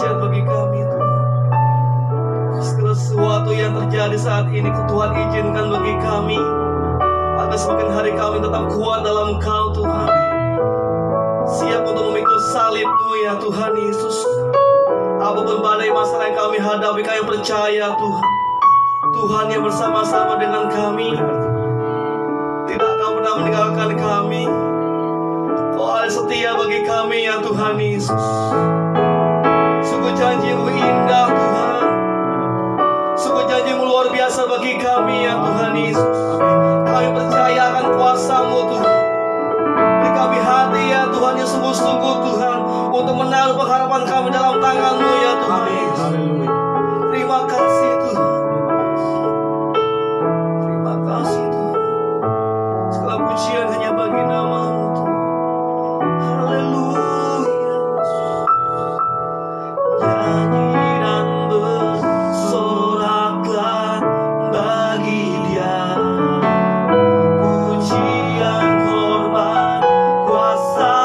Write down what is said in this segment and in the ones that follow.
dahsyat bagi kami Tuhan. Segala sesuatu yang terjadi saat ini Tuhan izinkan bagi kami, agar semakin hari kami tetap kuat dalam Engkau Tuhan, siap untuk memikul salib-Mu ya Tuhan Yesus. Apapun badai masalah yang kami hadapi, kami percaya Tuhan, Tuhan yang bersama-sama dengan kami, tidak akan pernah meninggalkan kami. Kau ada setia bagi kami ya Tuhan Yesus. Sungguh janji-Mu indah Tuhan, sungguh janji-Mu luar biasa bagi kami ya Tuhan Yesus. Kami percaya akan kuasa-Mu Tuhan. Beri kami hati ya Tuhan yang sungguh-sungguh Tuhan, untuk menaruh pengharapan kami dalam tangan-Mu ya Tuhan Yesus. Terima kasih Tuhan, terima kasih Tuhan. Segala pujian hanya bagi nama-Mu Tuhan. Haleluya. Nyanyi dan bersoraklah bagi Dia, pujian, hormat, kuasa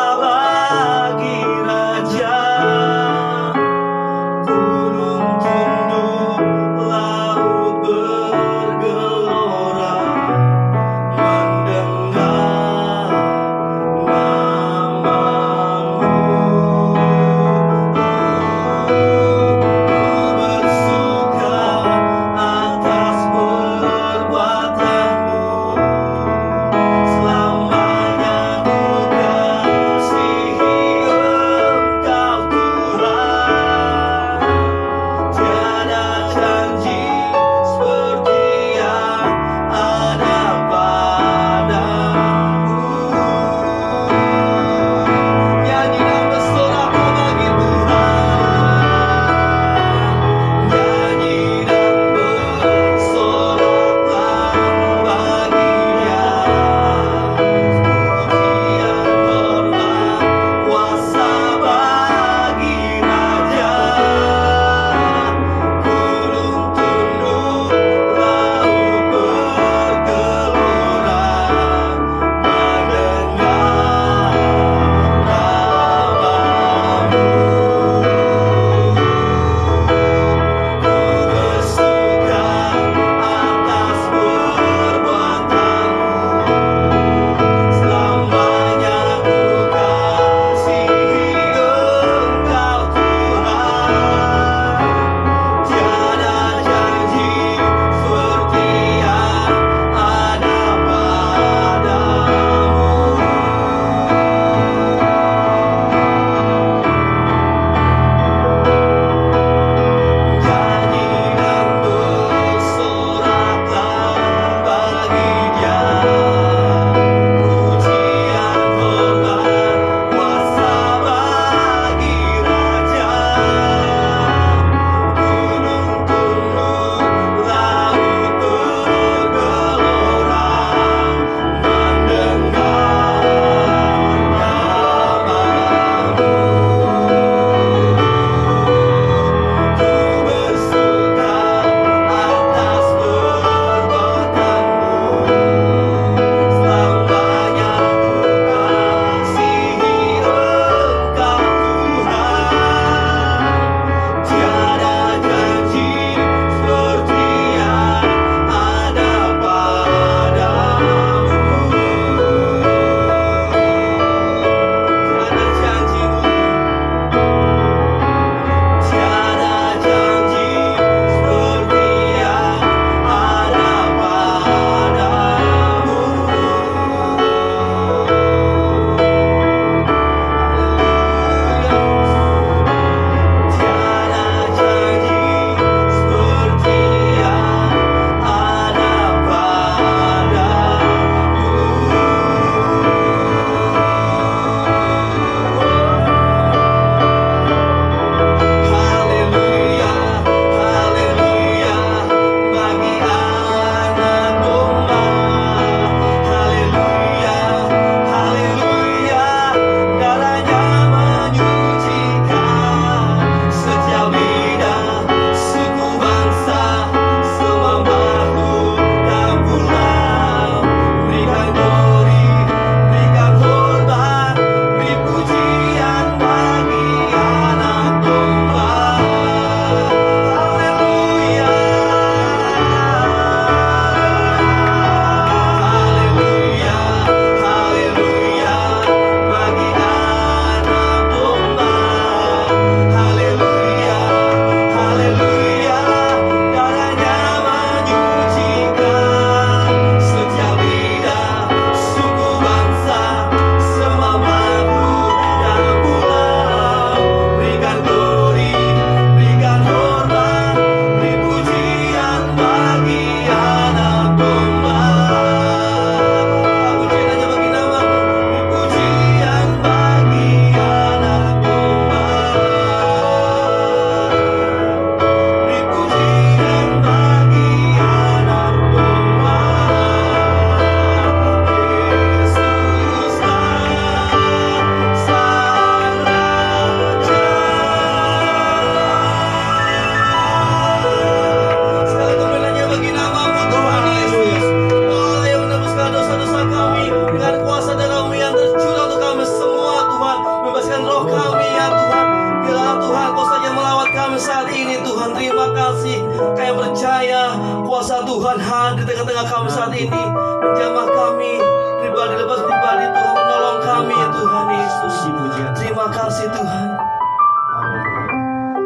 tengah-tengah kami saat ini, menjamah kami pribadi lepas pribadi, Tuhan menolong kami ya Tuhan Yesus. Terima kasih Tuhan.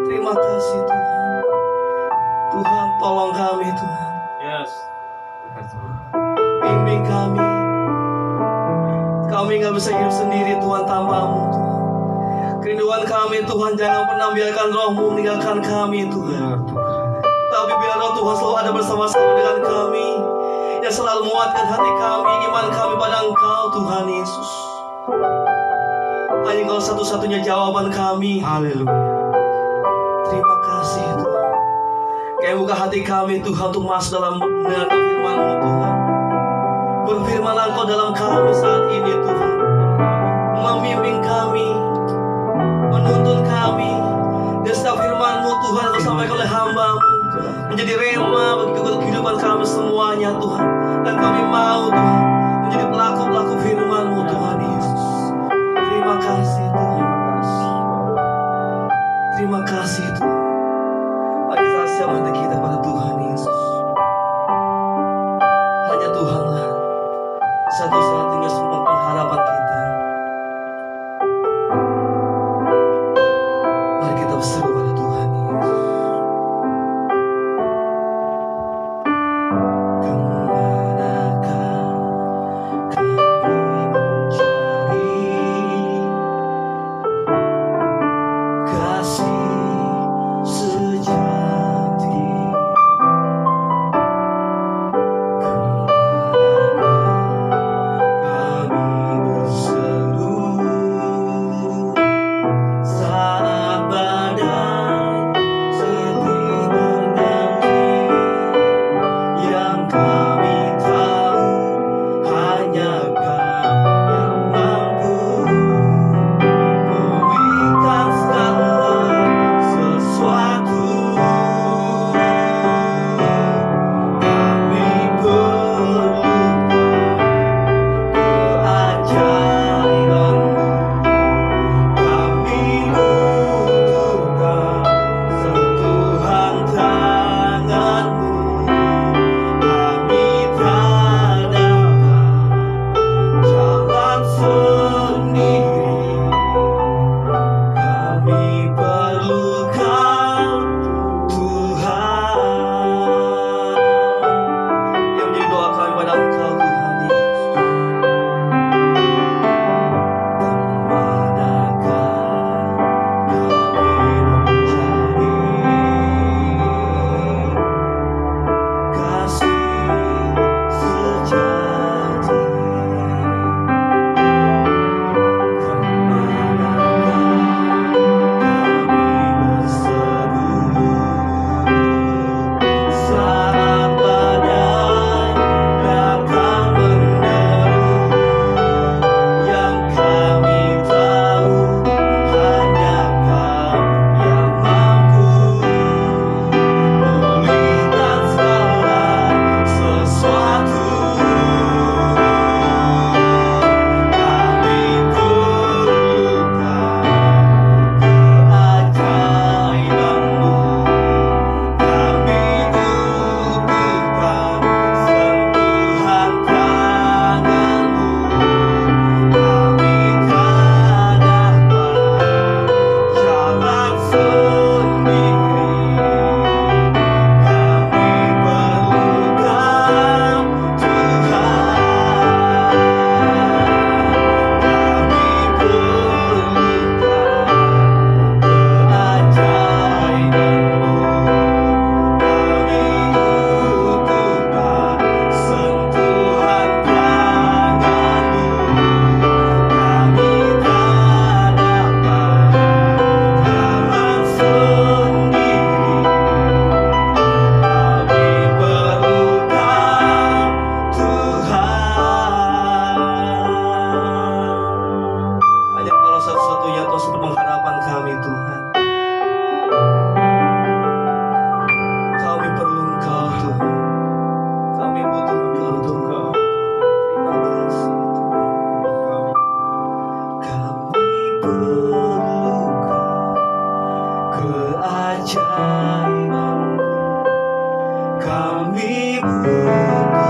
Terima kasih Tuhan. Tuhan tolong kami Tuhan. Yes. Bimbing kami. Kami gak bisa hidup sendiri Tuhan tanpa-Mu Tuhan. Kerinduan kami Tuhan, jangan pernah biarkan Roh-Mu meninggalkan kami Tuhan. Tapi biar Roh Tuhan selalu ada bersama-sama dengan kami, yang selalu menguatkan hati kami, iman kami pada Engkau Tuhan Yesus. Hanya Engkau satu-satunya jawaban kami. Haleluya. Terima kasih Tuhan. Kami buka hati kami Tuhan untuk masuk dalam mendengarkan firman-Mu Tuhan. Berfirmanlah Engkau dalam kami saat ini Tuhan, membimbing kami, menuntun kami. Dan setiap firman-Mu Tuhan yang disampaikan oleh hamba-Mu menjadi rema bagi kehidupan kami semuanya Tuhan. Dan kami mau Tuhan menjadi pelaku-pelaku firman-Mu Tuhan Yesus. Terima kasih Tuhan. Terima kasih Tuhan. Mari kita siap hati kita pada Tuhan Yesus. Hanya Tuhanlah satu-satunya semua pengharapan kita. Mari kita berseru pada Tuhan Yesus. Kemanakah kami mencari kasih sejati? Kami berseru saat badai sedih berganti, yang kami tahu hanya Kau yang mampu pulihkan segala sesuatu. Kami perlukan keajaiban-Mu, kami butuhkan sentuhan tangan-Mu. Kami tak dapat jalan sendiri, kami perlukan Tuhan. Yang menjadi doa kami pada Engkau Tuhan Yesus. Kemanakah kami mencari kasih sejati? Kemanakah kami berseru saat badai datang menderu, yang kami tahu hanya Kau yang mampu pulihkan segala sesuatu. Kami perlukan keajaiban-Mu, kami butuhkan sentuhan tangan-Mu. Kami tak dapat jalan sendiri, kami perlukan Tuhan. Kami perlukan keajaiban-Mu, kami butuhkan sentuhan tangan-Mu. Kami tak dapat jalan sendiri, kami perlukan Tuhan. Hanya Engkau satu-satunya Tuhan sumber pengharapan kami Tuhan. Kami perlu Engkau Tuhan, kami butuh Engkau Tuhan. Terima kasih Tuhan. Kami perlukan keajaiban-Mu, kami butuh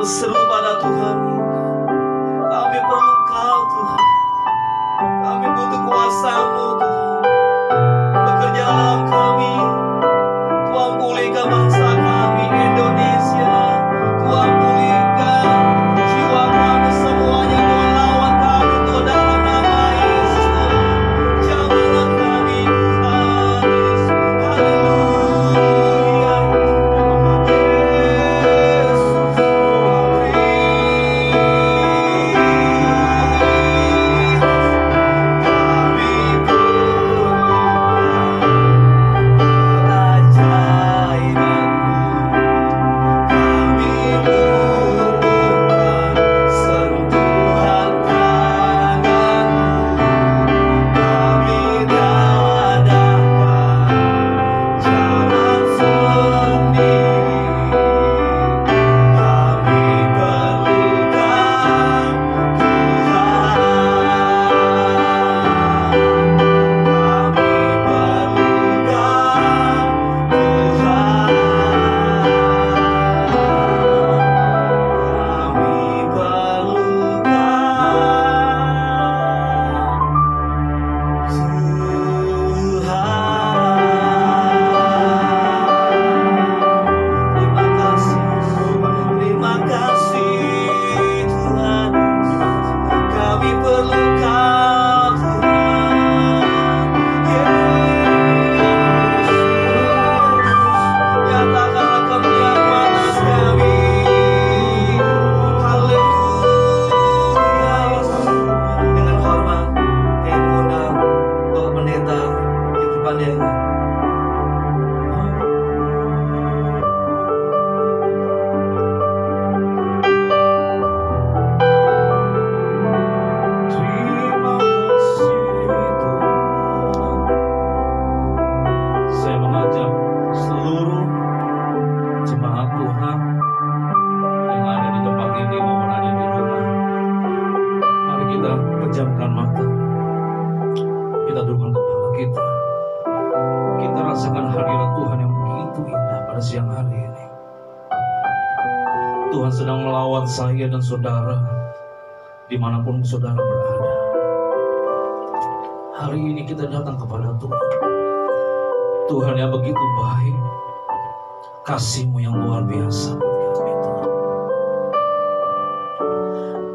berseru pada Tuhan. Kami perlu Kau Tuhan. Kami butuh kuasa-Mu Tuhan. Bekerja dalam kami. Tuhan pulihkan bangsa kami Indonesia. Tuhan pulihkan jiwa kami semuanya. Tuhan lawan kami Tuhan dalam nama Yesus Tuhan. Jamahlah kami Tuhan Yesus. Haleluya. Tuhan sedang melawat saya dan saudara dimanapun saudara berada. Hari ini kita datang kepada Tuhan. Tuhan yang begitu baik, kasih-Mu yang luar biasa buat kami Tuhan.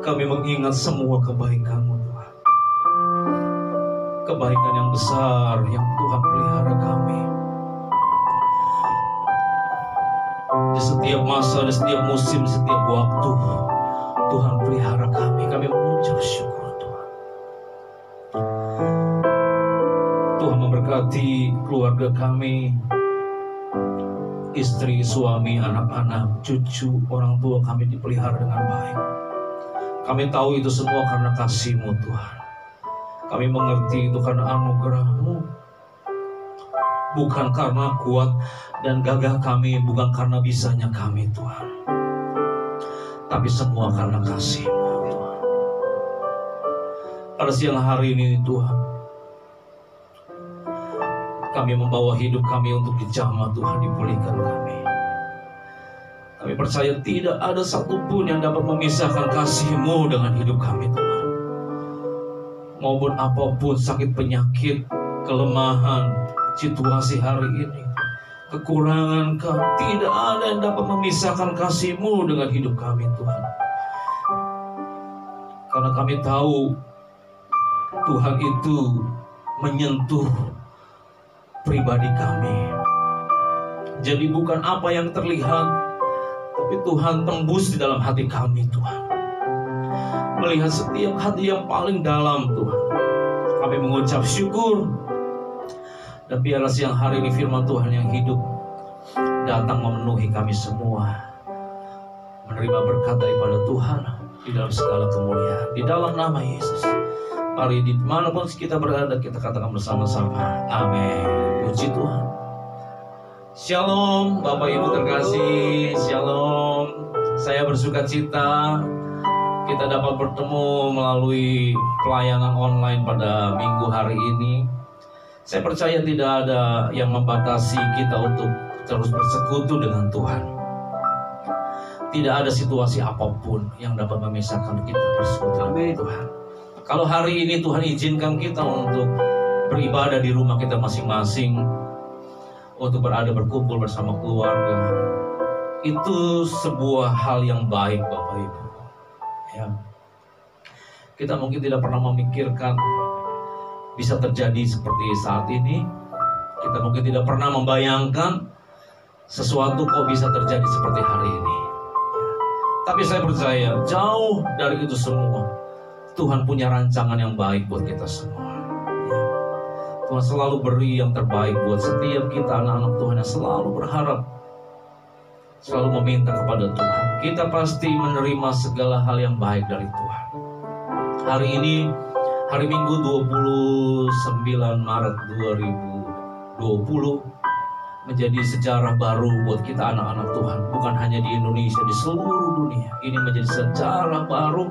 Kami mengingat semua kebaikan-Mu Tuhan. Kebaikan yang besar yang Tuhan pelihara kami. Di setiap masa, di setiap musim, di setiap waktu Tuhan pelihara kami. Kami mengucap syukur Tuhan. Tuhan memberkati keluarga kami, istri, suami, anak-anak, cucu, orang tua kami dipelihara dengan baik. Kami tahu itu semua karena kasih-Mu Tuhan. Kami mengerti itu karena anugerah-Mu, bukan karena kuat dan gagah kami, bukan karena bisanya kami Tuhan, tapi semua karena kasih-Mu Tuhan. Pada siang hari ini Tuhan, kami membawa hidup kami untuk dijamah Tuhan, dipulihkan kami. Kami percaya tidak ada satupun yang dapat memisahkan kasih-Mu dengan hidup kami Tuhan. Maupun apapun sakit penyakit, kelemahan, situasi hari ini, kekurangan kami, tidak ada yang dapat memisahkan kasih-Mu dengan hidup kami Tuhan. Karena kami tahu Tuhan itu menyentuh pribadi kami. Jadi bukan apa yang terlihat, tapi Tuhan tembus di dalam hati kami Tuhan. Melihat setiap hati yang paling dalam Tuhan. Kami mengucap syukur. Dan biarlah siang hari ini firman Tuhan yang hidup datang memenuhi kami semua, menerima berkat daripada Tuhan di dalam segala kemuliaan, di dalam nama Yesus. Mari dimanapun kita berada, kita katakan bersama-sama, amin. Puji Tuhan. Shalom Bapak Ibu terkasih, shalom. Saya bersuka cita kita dapat bertemu melalui pelayanan online pada minggu hari ini. Saya percaya tidak ada yang membatasi kita untuk terus bersekutu dengan Tuhan. tidak ada situasi apapun yang dapat memisahkan kita bersekutu dengan Tuhan. Kalau hari ini Tuhan izinkan kita untuk beribadah di rumah kita masing-masing, untuk berkumpul bersama keluarga, itu sebuah hal yang baik, Bapak Ibu. Ya. Kita mungkin tidak pernah memikirkan bisa terjadi seperti saat ini. Kita mungkin tidak pernah membayangkan sesuatu kok bisa terjadi seperti hari ini. Tapi saya percaya jauh dari itu semua, Tuhan punya rancangan yang baik buat kita semua. Tuhan selalu beri yang terbaik buat setiap kita anak-anak Tuhan yang selalu berharap, selalu meminta kepada Tuhan. Kita pasti menerima segala hal yang baik dari Tuhan. Hari ini, hari Minggu 29 Maret 2020, menjadi sejarah baru buat kita anak-anak Tuhan. Bukan hanya di Indonesia, di seluruh dunia. Ini menjadi sejarah baru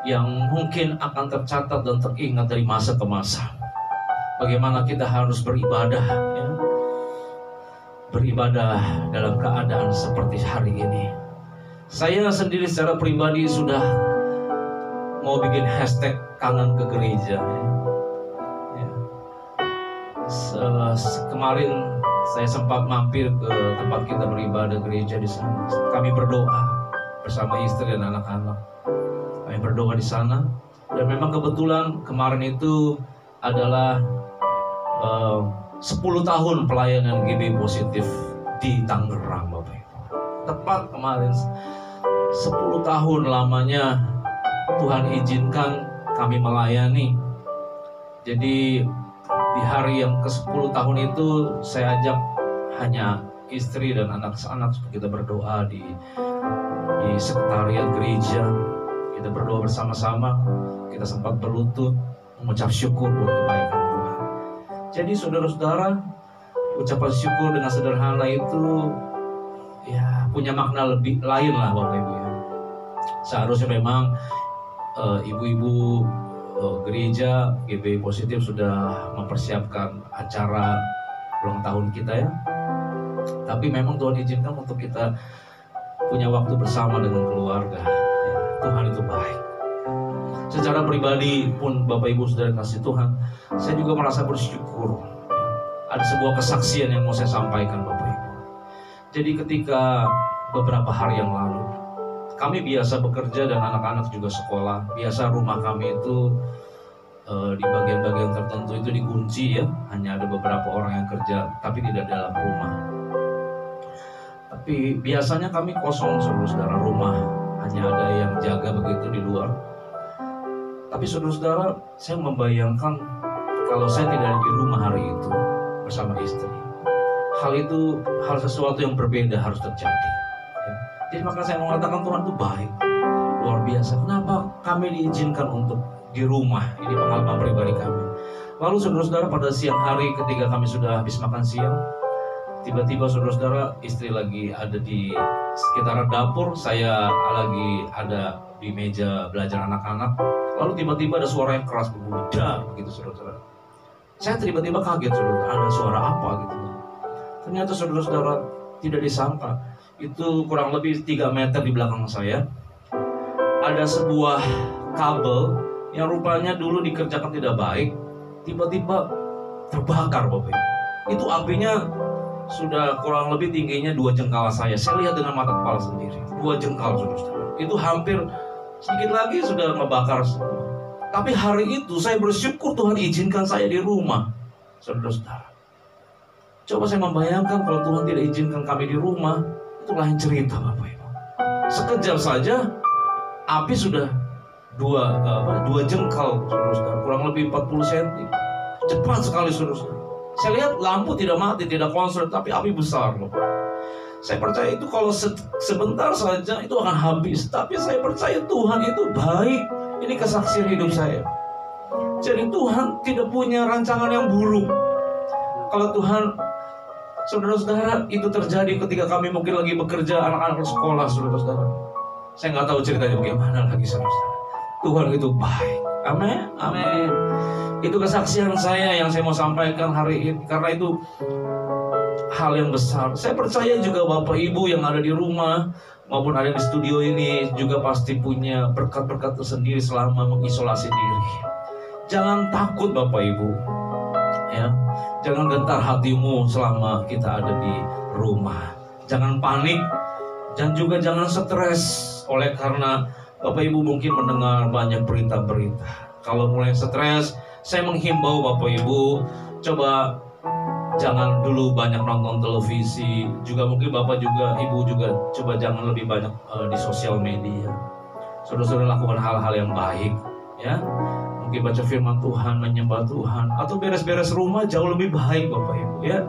yang mungkin akan tercatat dan teringat dari masa ke masa. Bagaimana kita harus beribadah, ya? Beribadah dalam keadaan seperti hari ini. Saya sendiri secara pribadi sudah mau bikin hashtag kangen ke gereja, ya. Kemarin saya sempat mampir ke tempat kita beribadah gereja di sana. Kami berdoa bersama istri dan anak-anak. Kami berdoa di sana, dan memang kebetulan kemarin itu adalah 10 tahun pelayanan GB Positif di Tangerang, Bapak Ibu. Tepat kemarin 10 tahun lamanya Tuhan izinkan kami melayani. Jadi di hari yang ke-10 tahun itu saya ajak hanya istri dan anak-anak kita berdoa di sekretariat gereja. Kita berdoa bersama-sama, kita sempat berlutut mengucap syukur buat kebaikan Tuhan. Jadi saudara-saudara, ucapan syukur dengan sederhana itu ya punya makna lebih lain lah, Bapak Ibu ya. Seharusnya memang ibu-ibu gereja GB Positif sudah mempersiapkan acara ulang tahun kita ya. Tapi memang Tuhan izinkan untuk kita punya waktu bersama dengan keluarga. Ya, Tuhan itu baik. Secara pribadi pun Bapak Ibu Saudara kasih Tuhan, saya juga merasa bersyukur. Ada sebuah kesaksian yang mau saya sampaikan, Bapak Ibu. Jadi ketika beberapa hari yang lalu, kami biasa bekerja dan anak-anak juga sekolah. Biasa rumah kami itu di bagian-bagian tertentu itu dikunci ya. Hanya ada beberapa orang yang kerja, tapi tidak dalam rumah. Tapi biasanya kami kosong, saudara-saudara, rumah. Hanya ada yang jaga begitu di luar. Tapi saudara-saudara, saya membayangkan kalau saya tidak ada di rumah hari itu bersama istri, hal sesuatu yang berbeda harus terjadi. Jadi maka saya mengatakan Tuhan itu baik, luar biasa. Kenapa kami diizinkan untuk di rumah? Ini pengalaman pribadi kami. Lalu saudara-saudara, pada siang hari ketika kami sudah habis makan siang, tiba-tiba saudara-saudara, istri lagi ada di sekitar dapur, saya lagi ada di meja belajar anak-anak. Lalu tiba-tiba ada suara yang keras berbunyi, dar begitu saudara-saudara. Saya tiba-tiba kaget, saudara, ada suara apa gitu. Ternyata saudara-saudara, tidak disangka, itu kurang lebih 3 meter di belakang saya ada sebuah kabel yang rupanya dulu dikerjakan tidak baik, tiba-tiba terbakar, Bapak Ibu. Itu apinya sudah kurang lebih tingginya 2 jengkal saya lihat dengan mata kepala sendiri. 2 jengkal, saudara. Itu hampir sedikit lagi sudah ngebakar semua. Tapi hari itu saya bersyukur Tuhan izinkan saya di rumah, saudara-saudara. Coba saya membayangkan kalau Tuhan tidak izinkan kami di rumah, itu lain cerita, Bapak Ibu. Sekejap saja api sudah 2 jengkal, saudara-saudara, kurang lebih 40 cm. Cepat sekali, saudara-saudara. Saya lihat lampu tidak mati, tidak konslet, tapi api besar, Bapak. Saya percaya itu kalau sebentar saja itu akan habis. Tapi saya percaya Tuhan itu baik. Ini kesaksian hidup saya. Jadi Tuhan tidak punya rancangan yang buruk. Kalau Tuhan, saudara-saudara, itu terjadi ketika kami mungkin lagi bekerja, anak-anak sekolah, saudara-saudara. Saya nggak tahu ceritanya bagaimana lagi, saudara-saudara. Tuhan itu baik. Amin, amin. Itu kesaksian saya yang saya mau sampaikan hari ini, karena itu hal yang besar. Saya percaya juga Bapak Ibu yang ada di rumah maupun ada di studio ini juga pasti punya berkat-berkat tersendiri selama mengisolasi diri. Jangan takut Bapak Ibu, ya. Jangan gentar hatimu selama kita ada di rumah. Jangan panik dan juga jangan stres oleh karena Bapak Ibu mungkin mendengar banyak berita-berita. Kalau mulai stres, saya menghimbau Bapak Ibu, coba jangan dulu banyak nonton televisi. Juga mungkin Bapak juga, Ibu juga, coba jangan lebih banyak di sosial media. Saudara-saudara lakukan hal-hal yang baik, ya. Mungkin baca firman Tuhan, menyembah Tuhan, atau beres-beres rumah jauh lebih baik Bapak Ibu, ya.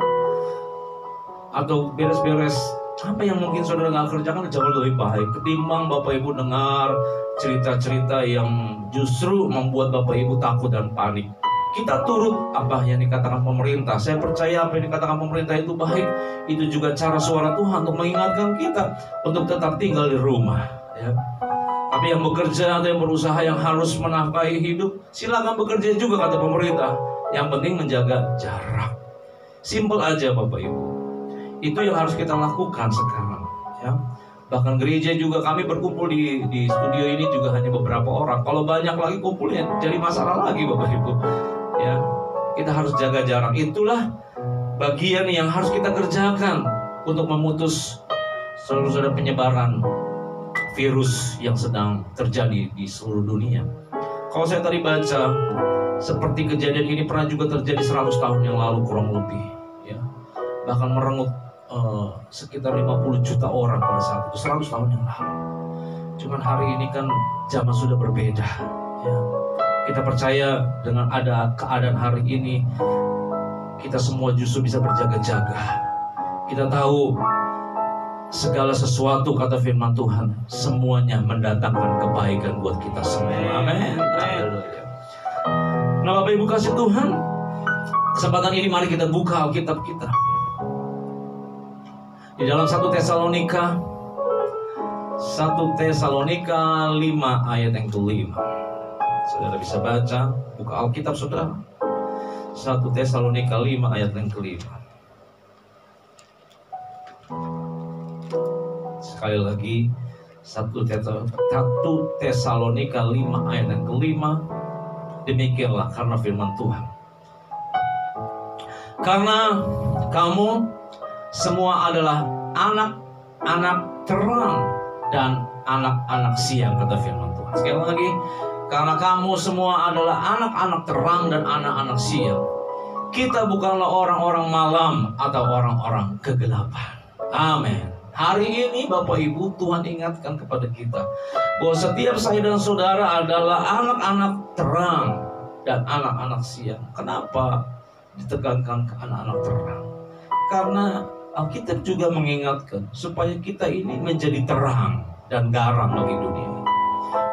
Atau beres-beres apa yang mungkin saudara nggak kerjakan jauh lebih baik ketimbang Bapak Ibu dengar cerita-cerita yang justru membuat Bapak Ibu takut dan panik. Kita turut apa yang dikatakan pemerintah. Saya percaya apa yang dikatakan pemerintah itu baik. Itu juga cara suara Tuhan untuk mengingatkan kita untuk tetap tinggal di rumah, ya. Tapi yang bekerja atau yang berusaha yang harus menafkahi hidup, silakan bekerja juga kata pemerintah. Yang penting menjaga jarak. Simpel aja Bapak Ibu. Itu yang harus kita lakukan sekarang, ya. Bahkan gereja juga kami berkumpul di studio ini juga hanya beberapa orang. Kalau banyak lagi kumpulnya jadi masalah lagi Bapak Ibu, ya. Kita harus jaga jarak. Itulah bagian yang harus kita kerjakan untuk memutus saudara-saudara penyebaran virus yang sedang terjadi di seluruh dunia. Kalau saya tadi baca, seperti kejadian ini pernah juga terjadi 100 tahun yang lalu kurang lebih, ya. Bahkan merenggut sekitar 50 juta orang pada saat itu 100 tahun yang lalu. Cuman hari ini kan zaman sudah berbeda, ya. Kita percaya dengan ada keadaan hari ini kita semua justru bisa berjaga-jaga. Kita tahu segala sesuatu kata firman Tuhan semuanya mendatangkan kebaikan buat kita semua. Amin. Nah Bapak Ibu kasih Tuhan, kesempatan ini mari kita buka Alkitab kita di dalam 1 Tesalonika 5 ayat yang ke-5. Saudara bisa baca, buka Alkitab saudara. 1 Tesalonika 5 ayat yang ke-5. Sekali lagi 1 Tesalonika 5 ayat yang ke-5. Demikianlah karena firman Tuhan. Karena kamu semua adalah anak-anak terang dan anak-anak siang kata firman Tuhan. Sekali lagi, karena kamu semua adalah anak-anak terang dan anak-anak siang. Kita bukanlah orang-orang malam atau orang-orang kegelapan. Amin. Hari ini Bapak Ibu, Tuhan ingatkan kepada kita bahwa setiap saya dan saudara adalah anak-anak terang dan anak-anak siang. Kenapa ditekankan ke anak-anak terang? Karena Alkitab juga mengingatkan supaya kita ini menjadi terang dan garam bagi dunia ini.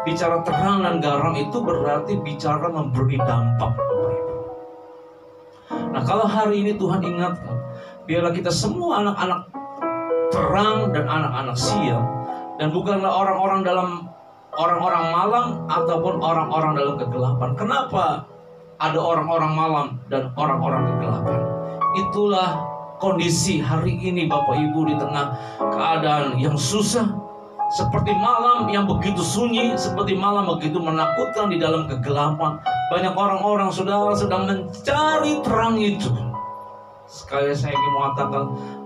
Bicara terang dan garam itu berarti bicara memberi dampak, Bapak Ibu. Nah, kalau hari ini Tuhan ingatkan, biarlah kita semua anak-anak terang dan anak-anak siang, dan bukanlah orang-orang malam ataupun orang-orang dalam kegelapan. Kenapa ada orang-orang malam dan orang-orang kegelapan? Itulah kondisi hari ini Bapak Ibu di tengah keadaan yang susah, seperti malam yang begitu sunyi, seperti malam begitu menakutkan di dalam kegelapan. Banyak orang-orang saudara sedang mencari terang itu. Sekali saya ingin mengatakan,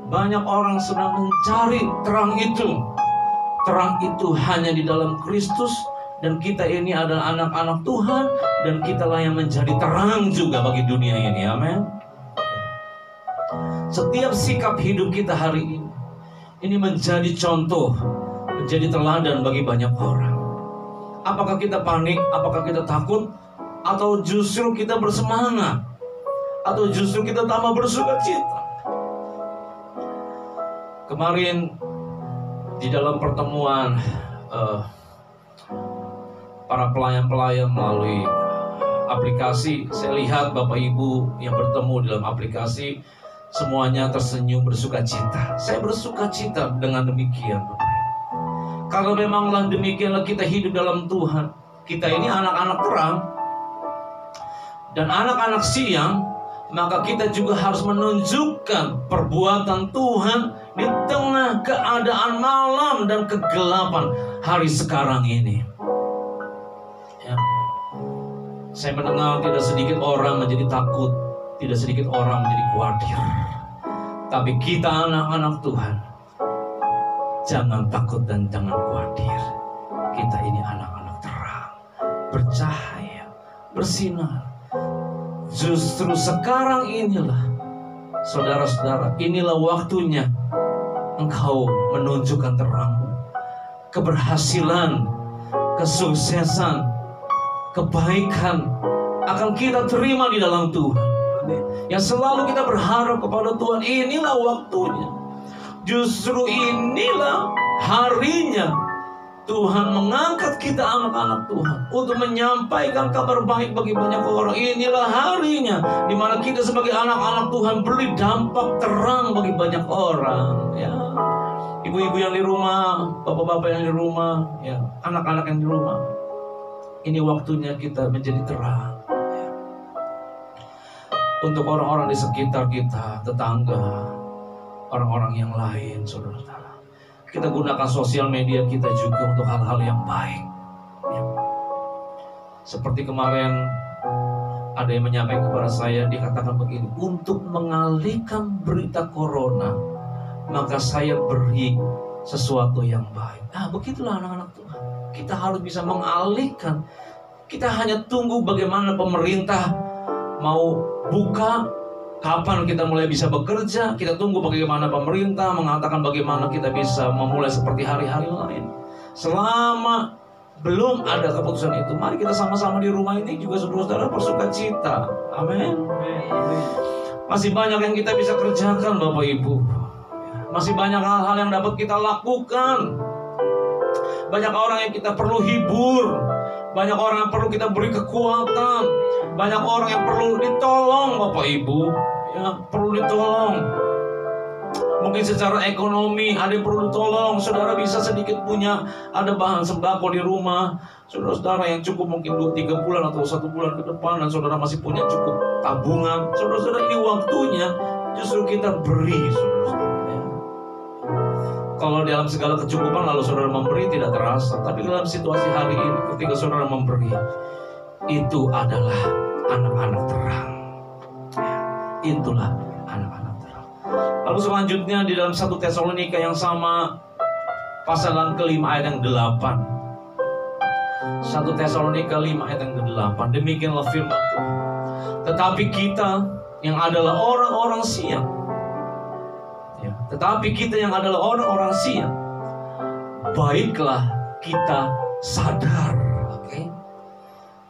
banyak orang sedang mencari terang itu. Terang itu hanya di dalam Kristus, dan kita ini adalah anak-anak Tuhan, dan kitalah yang menjadi terang juga bagi dunia ini. Amin. Setiap sikap hidup kita hari ini menjadi contoh, menjadi teladan bagi banyak orang. Apakah kita panik? Apakah kita takut? Atau justru kita bersemangat? Atau justru kita tambah bersukacita? Kemarin di dalam pertemuan para pelayan-pelayan melalui aplikasi, saya lihat Bapak Ibu yang bertemu dalam aplikasi semuanya tersenyum bersukacita. Saya bersukacita dengan demikian, Bapak Ibu. Kalau memanglah demikianlah kita hidup dalam Tuhan. Kita ini anak-anak terang, dan anak-anak siang, maka kita juga harus menunjukkan perbuatan Tuhan di tengah keadaan malam dan kegelapan hari sekarang ini. Ya. Saya mendengar tidak sedikit orang menjadi takut, tidak sedikit orang menjadi khawatir. Tapi kita anak-anak Tuhan, jangan takut dan jangan khawatir. Kita ini anak-anak terang, bercahaya, bersinar. Justru sekarang inilah, saudara-saudara, inilah waktunya engkau menunjukkan terangmu. Keberhasilan, kesuksesan, kebaikan akan kita terima di dalam Tuhan. Yang selalu kita berharap kepada Tuhan, inilah waktunya. Justru inilah harinya Tuhan mengangkat kita anak-anak Tuhan untuk menyampaikan kabar baik bagi banyak orang. Inilah harinya di mana kita sebagai anak-anak Tuhan beri dampak terang bagi banyak orang. Ya, ibu-ibu yang di rumah, bapak-bapak yang di rumah, ya, anak-anak yang di rumah. Ini waktunya kita menjadi terang. Ya. Untuk orang-orang di sekitar kita, tetangga, orang-orang yang lain, saudara-saudara. Kita gunakan sosial media kita juga untuk hal-hal yang baik. Ya. Seperti kemarin ada yang menyampaikan kepada saya, dikatakan begini, untuk mengalihkan berita corona, maka saya beri sesuatu yang baik. Nah, begitulah anak-anak Tuhan. Kita harus bisa mengalihkan. Kita hanya tunggu bagaimana pemerintah mau buka, kapan kita mulai bisa bekerja. Kita tunggu bagaimana pemerintah mengatakan bagaimana kita bisa memulai seperti hari-hari lain. Selama belum ada keputusan itu, mari kita sama-sama di rumah ini juga saudara-saudara bersuka cita. Amin. Masih banyak yang kita bisa kerjakan Bapak Ibu. Masih banyak hal-hal yang dapat kita lakukan. Banyak orang yang kita perlu hibur. Banyak orang yang perlu kita beri kekuatan. Banyak orang yang perlu ditolong Bapak Ibu. Ya, perlu ditolong. Mungkin secara ekonomi ada yang perlu ditolong. Saudara bisa sedikit punya, ada bahan sembako di rumah. Saudara-saudara yang cukup mungkin 2-3 bulan atau 1 bulan ke depan, dan saudara masih punya cukup tabungan. Saudara-saudara, ini waktunya justru kita beri, saudara-saudara. Kalau dalam segala kecukupan lalu saudara memberi tidak terasa. Tapi dalam situasi hari ini ketika saudara memberi, itu adalah anak-anak terang. Itulah anak-anak terang. Lalu selanjutnya di dalam 1 Tesalonika yang sama, pasal yang ke-5 ayat yang 8. 1 Tesalonika 5 ayat yang ke-8. Demikianlah firman Tuhan. Tetapi kita yang adalah orang-orang siang, tetapi kita yang adalah orang-orang siang, baiklah kita sadar. Oke?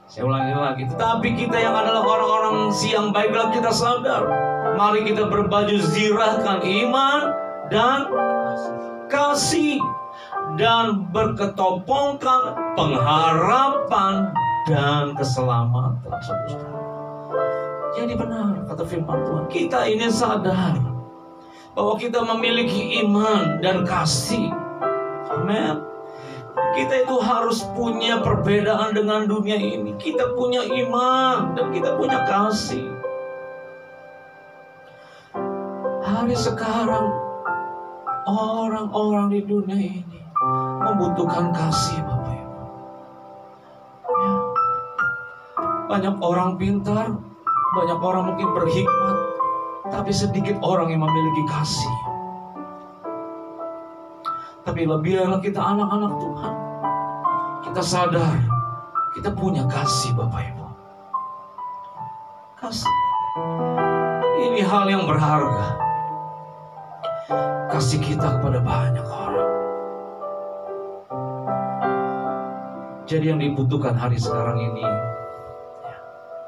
Saya ulangi lagi. Tetapi kita yang adalah orang-orang siang, baiklah kita sadar. Mari kita berbaju zirahkan iman dan kasih, dan berketopongkan pengharapan dan keselamatan. Saudara. Jadi benar kata firman Tuhan, kita ini sadar bahwa kita memiliki iman dan kasih. Amin. Kita itu harus punya perbedaan dengan dunia ini. Kita punya iman dan kita punya kasih. Hari sekarang orang-orang di dunia ini membutuhkan kasih, Bapak Ibu. Ya. Banyak orang pintar, banyak orang mungkin berhikmat, tapi sedikit orang yang memiliki kasih. Tapi biarlah kita anak-anak Tuhan, kita sadar kita punya kasih Bapak Ibu. Kasih ini hal yang berharga. Kasih kita kepada banyak orang. Jadi yang dibutuhkan hari sekarang ini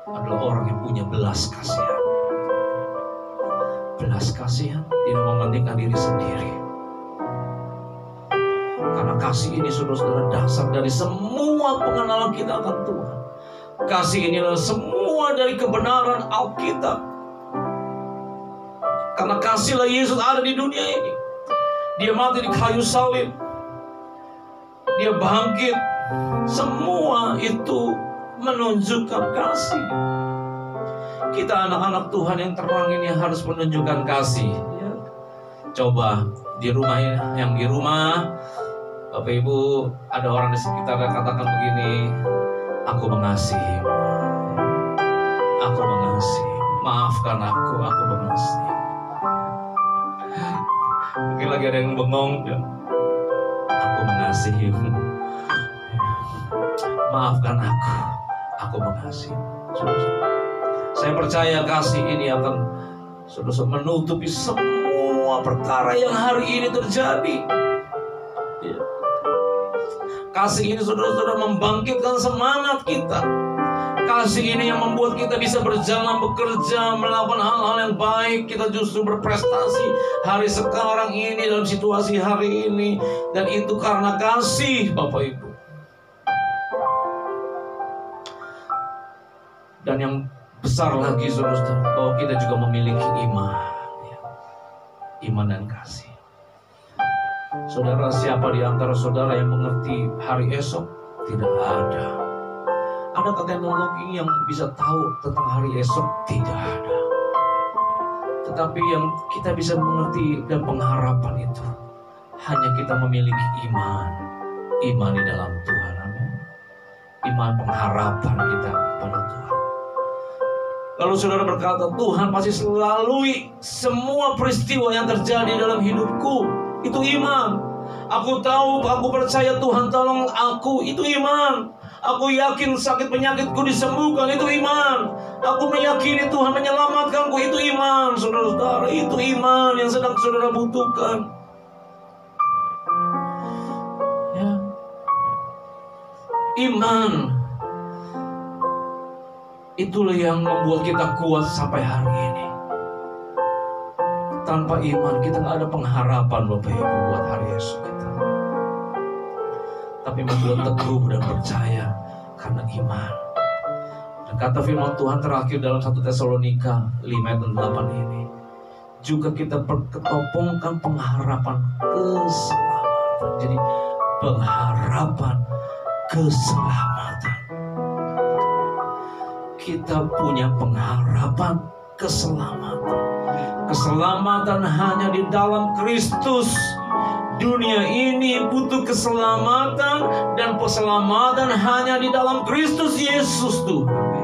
adalah orang yang punya belas kasihan. Belas kasihan, tidak mementingkan diri sendiri. Karena kasih ini saudara-saudara dasar dari semua pengenalan kita akan Tuhan. Kasih ini adalah semua dari kebenaran Alkitab. Karena kasihlah Yesus ada di dunia ini. Dia mati di kayu salib, Dia bangkit. Semua itu menunjukkan kasih. Kita anak-anak Tuhan yang terang ini harus menunjukkan kasih. Ya. Coba di rumah, yang di rumah, Bapak Ibu, ada orang di sekitar yang katakan begini, aku mengasihi, aku mengasihi, maafkan aku mengasihi. Mungkin lagi ada yang bengong, ya. Aku mengasihimu, maafkan aku mengasihi. Saya percaya kasih ini akan menutupi semua perkara yang hari ini terjadi. Ya. Kasih ini saudara-saudara membangkitkan semangat kita. Kasih ini yang membuat kita bisa berjalan, bekerja, melakukan hal-hal yang baik. Kita justru berprestasi hari sekarang ini, dalam situasi hari ini. Dan itu karena kasih, Bapak Ibu. Dan yang besar lagi, saudara-saudara, bahwa kita juga memiliki iman. Ya. Iman dan kasih. Saudara, siapa di antara saudara yang mengerti hari esok? Tidak ada. Adakah teknologi yang bisa tahu tentang hari esok? Tidak ada. Tetapi yang kita bisa mengerti dan pengharapan itu hanya kita memiliki iman. Iman di dalam Tuhan. Amin. Iman pengharapan kita kepada Tuhan. Lalu saudara berkata, Tuhan pasti melalui semua peristiwa yang terjadi dalam hidupku. Itu iman. Aku tahu, aku percaya Tuhan tolong aku. Itu iman. Aku yakin sakit penyakitku disembuhkan. Itu iman. Aku meyakini Tuhan menyelamatkanku. Itu iman, saudara-saudara. Itu iman yang sedang saudara butuhkan. Ya. Iman. Itulah yang membuat kita kuat sampai hari ini. Tanpa iman kita gak ada pengharapan, Bapak Ibu, buat hari esok kita. Tapi membuat teguh dan percaya karena iman. Dan kata firman Tuhan terakhir dalam 1 Tesalonika 5 ayat 8 ini, juga kita ketopongkan pengharapan keselamatan. Jadi pengharapan keselamatan. Kita punya pengharapan keselamatan. Keselamatan hanya di dalam Kristus. Dunia ini butuh keselamatan, dan keselamatan hanya di dalam Kristus Yesus Tuhan.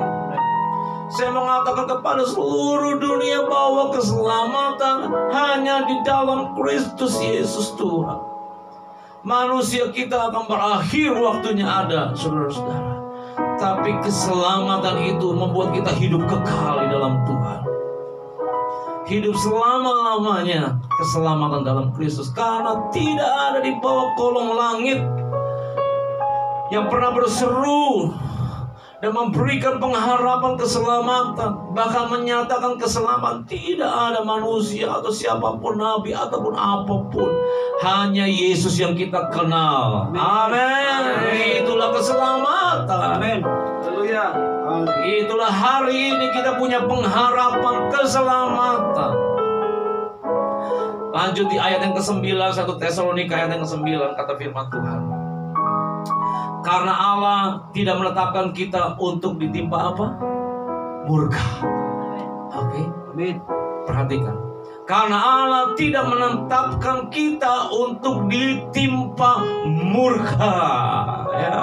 Saya mengatakan kepada seluruh dunia bahwa keselamatan hanya di dalam Kristus Yesus Tuhan. Manusia kita akan berakhir waktunya ada, saudara-saudara. Tapi keselamatan itu membuat kita hidup kekal di dalam Tuhan. Hidup selama-lamanya keselamatan dalam Kristus. Karena tidak ada di bawah kolong langit yang pernah berseru dan memberikan pengharapan keselamatan, bahkan menyatakan keselamatan. Tidak ada manusia atau siapapun, nabi ataupun apapun. Hanya Yesus yang kita kenal. Amin. Itulah keselamatan. Amin. Haleluya. Itulah hari ini kita punya pengharapan keselamatan. Lanjut di ayat yang ke-9, 1 Tesalonika ayat yang ke-9, kata firman Tuhan. Karena Allah tidak menetapkan kita untuk ditimpa apa? Murka. Oke. Amin. Perhatikan. Karena Allah tidak menetapkan kita untuk ditimpa murka. Ya.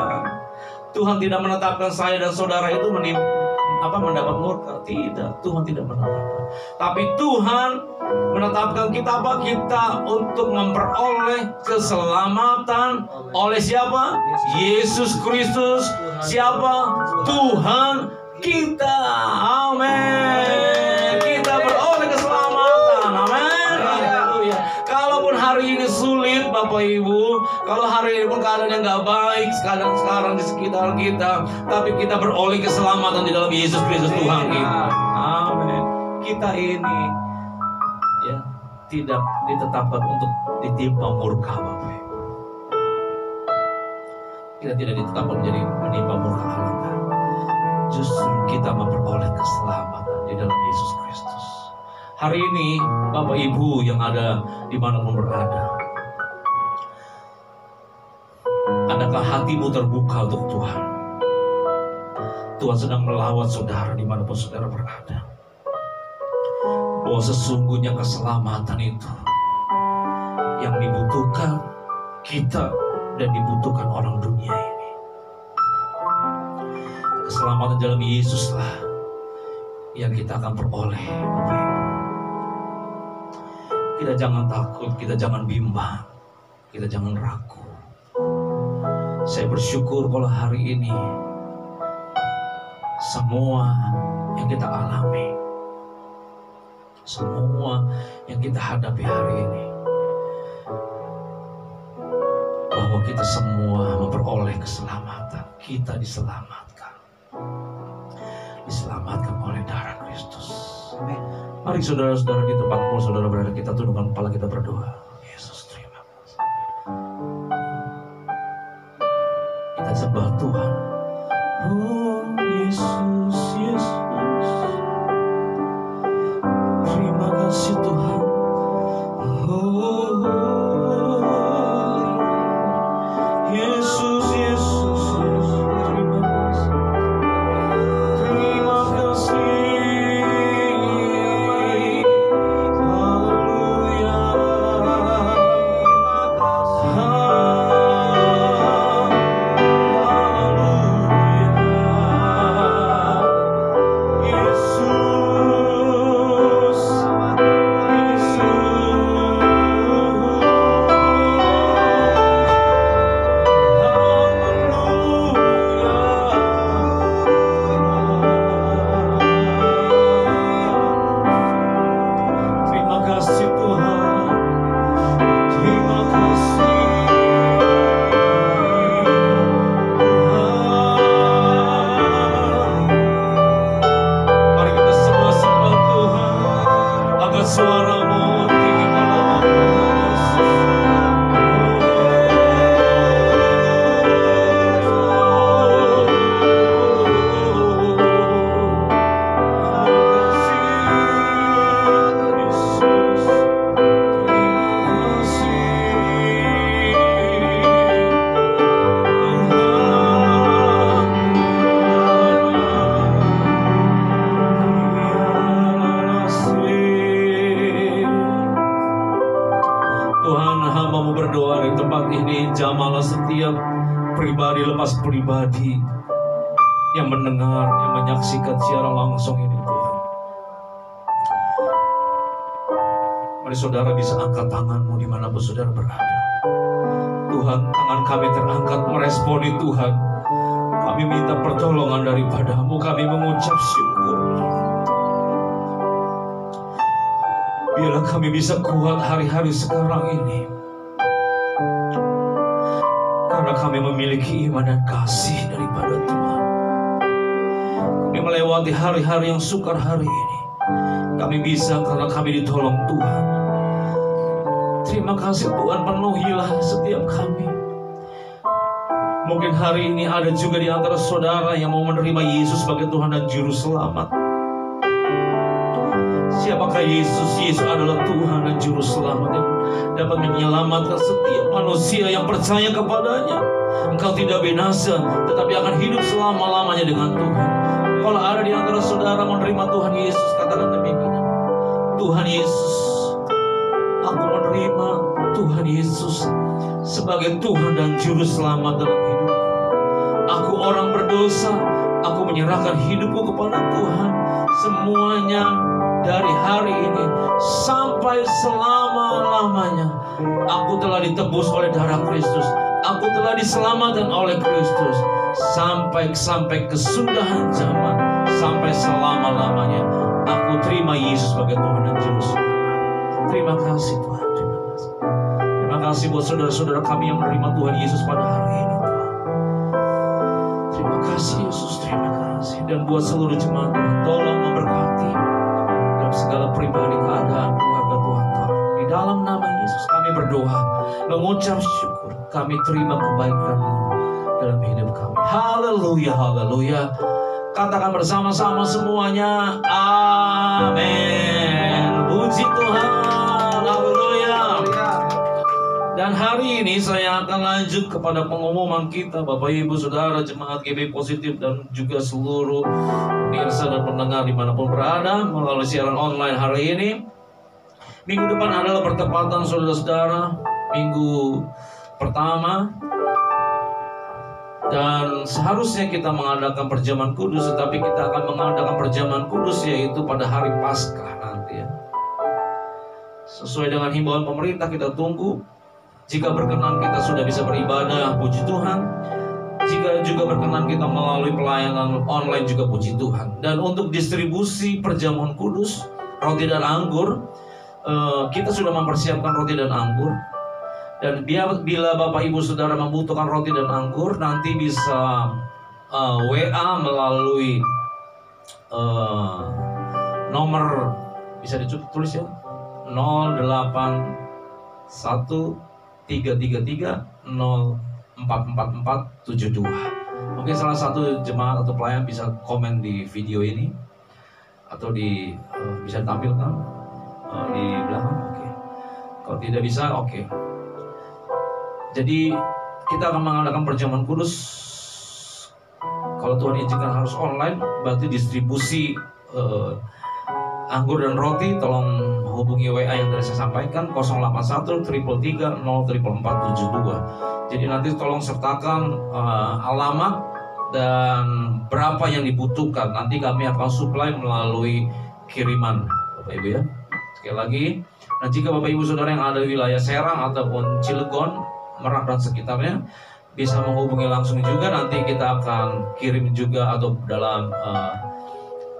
Tuhan tidak menetapkan saya dan saudara itu mendapat murka. Tidak, Tuhan tidak menetapkan. Tapi Tuhan menetapkan kita apa? Kita untuk memperoleh keselamatan oleh siapa? Yesus Kristus. Siapa? Tuhan kita. Amin. Kita beroleh keselamatan. Amin. Haleluya. Kalaupun hari ini sulit, Bapak Ibu, kalau hari ini pun keadaan yang gak baik sekarang di sekitar kita, tapi kita beroleh keselamatan di dalam Yesus Kristus Tuhan kita. Amin. Kita ini ya tidak ditetapkan untuk ditimpa murka, Bapak Ibu. Kita tidak ditetapkan menjadi menimpa murka Allah. Justru kita memperoleh keselamatan di dalam Yesus Kristus. Hari ini Bapak Ibu yang ada dimanapun berada, adakah hatimu terbuka untuk Tuhan? Tuhan sedang melawat saudara dimanapun saudara berada. bahwa sesungguhnya keselamatan itu yang dibutuhkan kita dan dibutuhkan orang dunia ini. Keselamatan dalam Yesuslah yang kita akan peroleh, Bapak Ibu. Kita jangan takut, kita jangan bimbang, kita jangan ragu. Saya bersyukur kalau hari ini semua yang kita alami, semua yang kita hadapi hari ini, bahwa kita semua memperoleh keselamatan. Kita diselamatkan oleh darah Kristus. Mari saudara-saudara di tempatmu saudara berada, kita tundukkan kepala, kita berdoa. Yesus, terima kasih. Kita sembah Tuhan. Oh Yesus, Yesus, terima kasih Tuhan. Oh Yesus, Yesus, terima kasih. Terima kasih. Pribadi lepas pribadi yang mendengar, yang menyaksikan secara langsung ini Tuhan. Mari saudara bisa angkat tanganmu dimanapun saudara berada. Tuhan, tangan kami terangkat meresponi Tuhan. Kami minta pertolongan daripada-Mu, kami mengucap syukur. Biarlah kami bisa kuat hari-hari sekarang ini, karena kami memiliki iman dan kasih daripada Tuhan. Kami melewati hari-hari yang sukar hari ini. Kami bisa karena kami ditolong Tuhan. Terima kasih Tuhan, penuhilah setiap kami. Mungkin hari ini ada juga di antara saudara yang mau menerima Yesus sebagai Tuhan dan Juru Selamat. Siapakah Yesus? Yesus adalah Tuhan dan Juru Selamat yang dapat menyelamatkan setiap manusia yang percaya kepadanya. Engkau tidak binasa, tetapi akan hidup selama-lamanya dengan Tuhan. Kalau ada di antara saudara menerima Tuhan Yesus, katakan demikian. Tuhan Yesus, aku menerima Tuhan Yesus sebagai Tuhan dan Juru Selamat dalam hidupku. Aku orang berdosa, aku menyerahkan hidupku kepada Tuhan. Semuanya dari hari ini sampai selama-lamanya, aku telah ditebus oleh darah Kristus. Aku telah diselamatkan oleh Kristus sampai kesudahan zaman, sampai selama-lamanya. Aku terima Yesus sebagai Tuhan dan Juru Selamat. Terima kasih Tuhan, terima kasih. Terima kasih buat saudara-saudara kami yang menerima Tuhan Yesus pada hari ini Tuhan. Terima kasih Yesus, terima kasih. Dan buat seluruh jemaat Tuhan, tolong memberkati dalam segala pribadi keadaan keluarga Tuhan. Di dalam nama Yesus kami berdoa, mengucap syukur. Kami terima kebaikan-Mu dalam hidup kami. Haleluya, haleluya. Katakan bersama-sama semuanya, amin. Puji Tuhan, haleluya. Dan hari hari ini saya akan lanjut kepada pengumuman kita, Bapak Ibu Saudara Jemaat GB Positif dan juga seluruh pemirsa dan pendengar dimanapun berada melalui siaran online hari ini. Minggu depan adalah bertepatan saudara-saudara, minggu pertama, dan seharusnya kita mengadakan perjamuan kudus, tetapi kita akan mengadakan perjamuan kudus yaitu pada hari Paskah nanti ya. Sesuai dengan himbauan pemerintah, kita tunggu. Jika berkenan kita sudah bisa beribadah, puji Tuhan. Jika juga berkenan kita melalui pelayanan online juga puji Tuhan. Dan untuk distribusi perjamuan kudus, roti dan anggur, kita sudah mempersiapkan roti dan anggur. Dan bila Bapak Ibu Saudara membutuhkan roti dan anggur, nanti bisa WA melalui nomor, bisa ditulis ya, 081-333-044472. Mungkin salah satu jemaat atau pelayan bisa komen di video ini atau bisa tampilkan di belakang. Oke. Kalau tidak bisa, oke. Jadi kita akan mengadakan perjamuan kudus. Kalau Tuhan izinkan harus online, berarti distribusi anggur dan roti tolong hubungi WA yang tadi saya sampaikan 081-333-044472. Jadi nanti tolong sertakan alamat dan berapa yang dibutuhkan. Nanti kami akan supply melalui kiriman, Bapak Ibu ya. Sekali lagi, nah jika Bapak Ibu Saudara yang ada di wilayah Serang ataupun Cilegon, Merak dan sekitarnya bisa menghubungi langsung juga. Nanti kita akan kirim juga atau dalam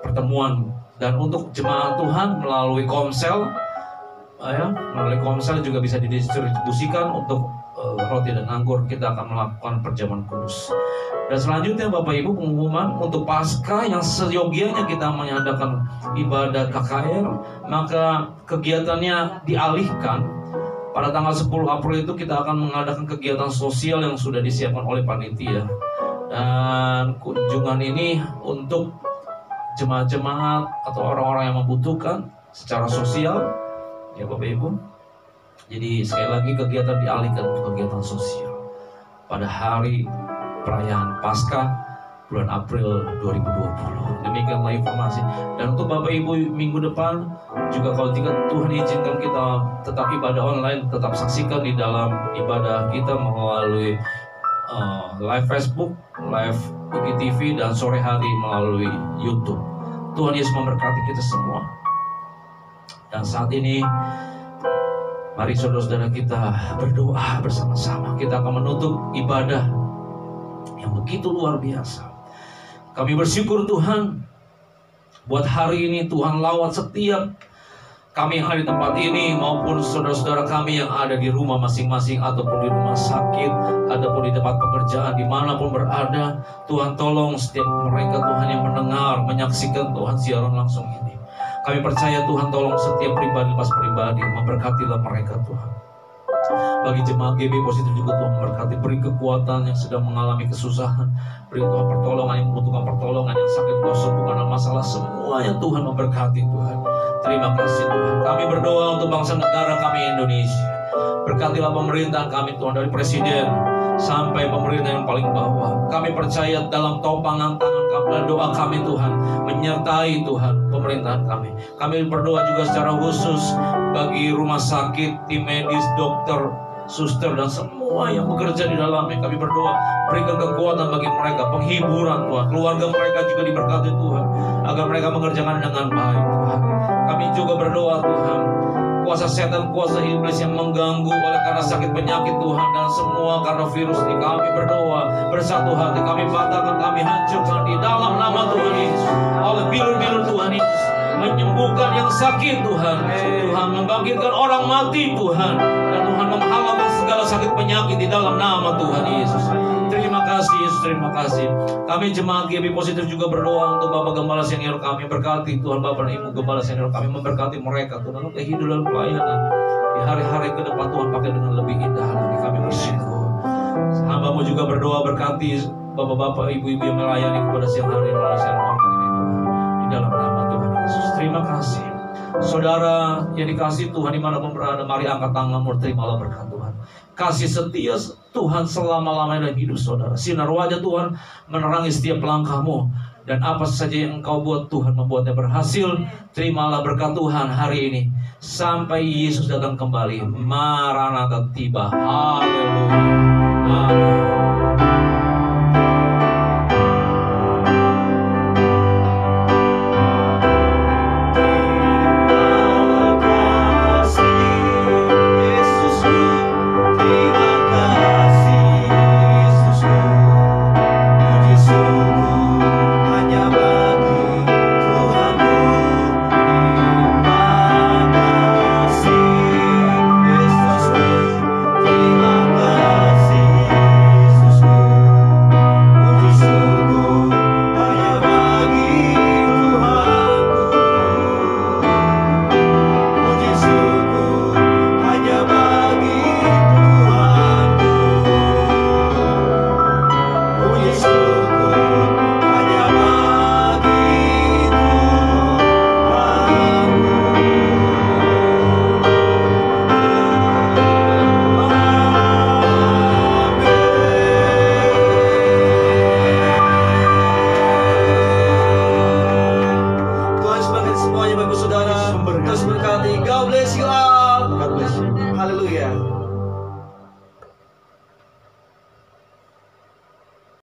pertemuan. Dan untuk jemaat Tuhan melalui Komsel, melalui Komsel juga bisa didistribusikan untuk roti dan anggur. Kita akan melakukan perjamuan kudus. Dan selanjutnya Bapak Ibu, pengumuman untuk Paskah yang seyogianya kita mengadakan ibadah KKR, maka kegiatannya dialihkan. Pada tanggal 10 April itu kita akan mengadakan kegiatan sosial yang sudah disiapkan oleh panitia. Dan kunjungan ini untuk jemaat-jemaat atau orang-orang yang membutuhkan secara sosial ya Bapak Ibu. Jadi sekali lagi kegiatan dialihkan untuk kegiatan sosial pada hari perayaan Paskah bulan April 2020. Demikianlah informasi. Dan untuk Bapak Ibu minggu depan juga, kalau jika Tuhan izinkan kita tetap ibadah online, tetap saksikan di dalam ibadah kita melalui live Facebook, live IGTV, dan sore hari melalui YouTube. Tuhan Yesus memberkati kita semua. Dan saat ini mari saudara-saudara kita berdoa bersama-sama. Kita akan menutup ibadah yang begitu luar biasa. Kami bersyukur Tuhan buat hari ini. Tuhan lawat setiap kami yang ada di tempat ini maupun saudara-saudara kami yang ada di rumah masing-masing ataupun di rumah sakit ataupun di tempat pekerjaan dimanapun berada. Tuhan tolong setiap mereka Tuhan yang mendengar, menyaksikan Tuhan siaran langsung ini. Kami percaya Tuhan tolong setiap pribadi lepas pribadi, memberkatilah mereka Tuhan. Bagi jemaat GB Positif juga Tuhan memberkati, beri kekuatan yang sedang mengalami kesusahan, beri Tuhan pertolongan yang membutuhkan pertolongan, yang sakit Tuhan sembuhkan, dan masalah semuanya Tuhan memberkati Tuhan. Terima kasih Tuhan. Kami berdoa untuk bangsa negara kami Indonesia. Berkatilah pemerintahan kami Tuhan, dari presiden sampai pemerintah yang paling bawah. Kami percaya dalam topangan tangan kami dan doa kami Tuhan menyertai Tuhan pemerintahan kami. Kami berdoa juga secara khusus bagi rumah sakit, tim medis, dokter, suster, dan semua yang bekerja di dalamnya. Kami berdoa berikan kekuatan bagi mereka, penghiburan Tuhan. Keluarga mereka juga diberkati Tuhan, agar mereka mengerjakan dengan baik Tuhan. Kami juga berdoa Tuhan, kuasa setan, kuasa iblis yang mengganggu oleh karena sakit penyakit Tuhan, dan semua karena virus ini, kami berdoa bersatu hati, kami patahkan, kami hancurkan di dalam nama Tuhan Yesus. Oleh bilur-bilur Tuhan Yesus menyembuhkan yang sakit Tuhan. Tuhan membangkitkan orang mati Tuhan, dan Tuhan menghalalkan segala sakit penyakit di dalam nama Tuhan Yesus. Terima kasih Yesus, terima kasih. Kami jemaat GB Positif juga berdoa untuk Bapak Gembala Senior kami. Berkati Tuhan Bapak dan Ibu Gembala Senior kami, memberkati mereka Tuhan dalam kehidupan pelayanan di hari-hari ke depan. Tuhan pakai dengan lebih indah lagi. Kami bersyukur. Hamba-Mu juga berdoa berkati Bapak-bapak, Ibu-ibu yang melayani kepada siang hari melalui siaran online ini Tuhan, di dalam nama Tuhan Yesus. Terima kasih. Saudara yang dikasih Tuhan dimanapun berada, mari angkat tanganmu, terimalah berkat Tuhan. Kasih setia Tuhan selama-lamanya dalam hidup saudara. Sinar wajah Tuhan menerangi setiap langkahmu. Dan apa saja yang engkau buat, Tuhan membuatnya berhasil. Terimalah berkat Tuhan hari ini sampai Yesus datang kembali. Maranatha tiba. Haleluya. Amin. Semuanya Bapak Saudara, terus berkati. God bless you all. God bless you. Haleluya.